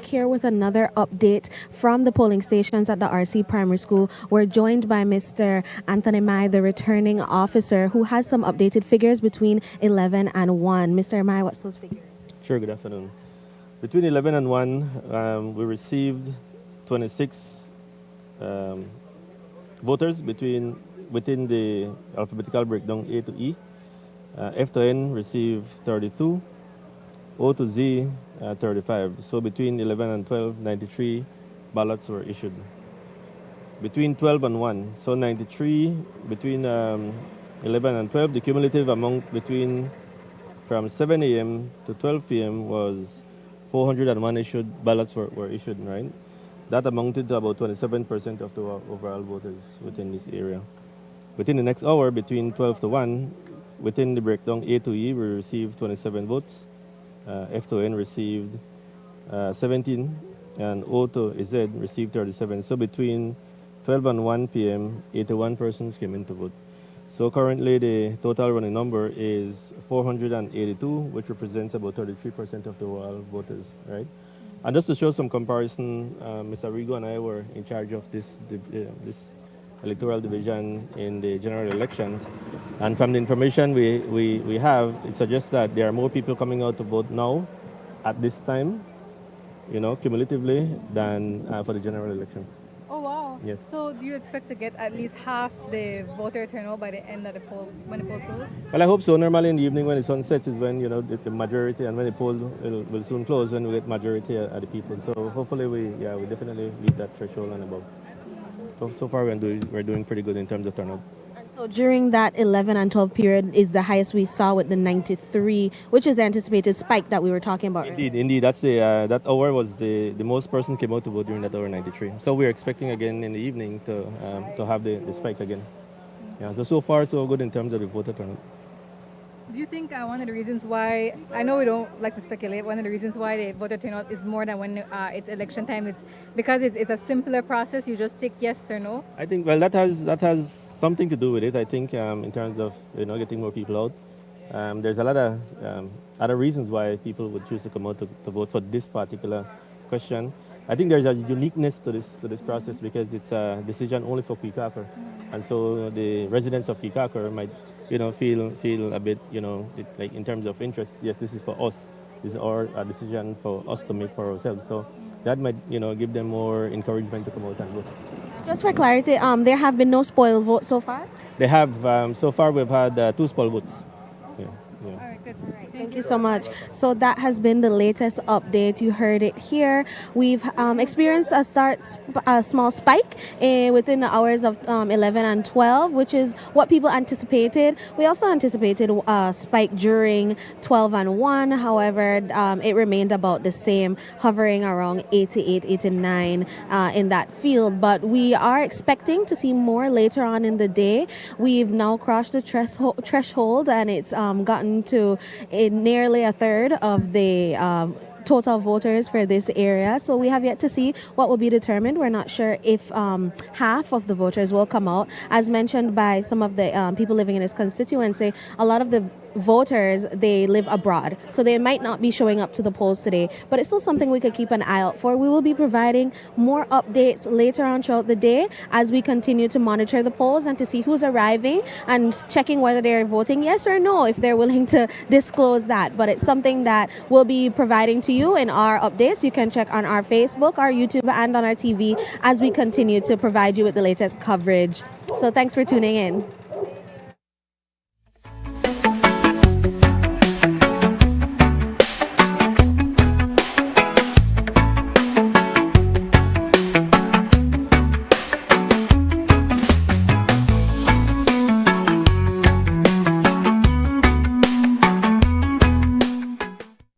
back here with another update from the polling stations at the RC Primary School. We're joined by Mr. Anthony Mai, the returning officer, who has some updated figures between 11 and 1. Mr. Mai, what's those figures? Sure, good afternoon. Between 11 and 1, we received 26 voters within the alphabetical breakdown A to E. F to N received 32, O to Z 35. So between 11 and 12, 93 ballots were issued. Between 12 and 1, so 93 between 11 and 12, the cumulative amount from 7 a.m. to 12 p.m. was 401 ballots were issued, right? That amounted to about 27% of the overall voters within this area. Within the next hour, between 12 to 1, within the breakdown A to E, we received 27 votes. F to N received 17, and O to Z received 37. So between 12 and 1 p.m., 81 persons came in to vote. So currently the total running number is 482, which represents about 33% of the overall voters, right? And just to show some comparison, Mr. Rigo and I were in charge of this electoral division in the general elections. And from the information we have, it suggests that there are more people coming out to vote now at this time, cumulatively, than for the general elections. Oh, wow. Yes. So do you expect to get at least half the voter turnout by the end of the poll, when the polls close? Well, I hope so. Normally in the evening when the sun sets is when, the majority, and when the poll will soon close, when we get majority of the people. So hopefully we definitely meet that threshold and above. So far we're doing pretty good in terms of turnout. And so during that 11 and 12 period is the highest we saw with the 93, which is the anticipated spike that we were talking about. Indeed. That's that hour was the most persons came out to vote during that hour, 93. So we're expecting again in the evening to have the spike again. Yeah. So far so good in terms of the voter turnout. Do you think one of the reasons why, I know we don't like to speculate, one of the reasons why the voter turnout is more than when it's election time, it's because it's a simpler process, you just tick yes or no? I think, well, that has something to do with it, I think, in terms of, getting more people out. There's a lot of other reasons why people would choose to come out to vote for this particular question. I think there's a uniqueness to this process because it's a decision only for Caye Caulker. And so the residents of Caye Caulker might feel a bit, like in terms of interest, yes, this is for us. This is our decision for us to make for ourselves. So that might, give them more encouragement to come out and vote. Just for clarity, there have been no spoiled votes so far? They have. So far, we've had 2 spoiled votes. Yeah. All right, good. All right. Thank you so much. So that has been the latest update. You heard it here. We've experienced a small spike within the hours of 11 and 12, which is what people anticipated. We also anticipated a spike during 12 and 1. However, it remained about the same, hovering around 88, 89 in that field. But we are expecting to see more later on in the day. We've now crossed the threshold, and it's gotten to nearly a third of the total voters for this area. So we have yet to see what will be determined. We're not sure if half of the voters will come out. As mentioned by some of the people living in this constituency, a lot of the voters, they live abroad, so they might not be showing up to the polls today, but it's still something we could keep an eye out for. We will be providing more updates later on throughout the day as we continue to monitor the polls and to see who's arriving and checking whether they're voting yes or no, if they're willing to disclose that. But it's something that we'll be providing to you in our updates. You can check on our Facebook, our YouTube, and on our TV as we continue to provide you with the latest coverage. So thanks for tuning in.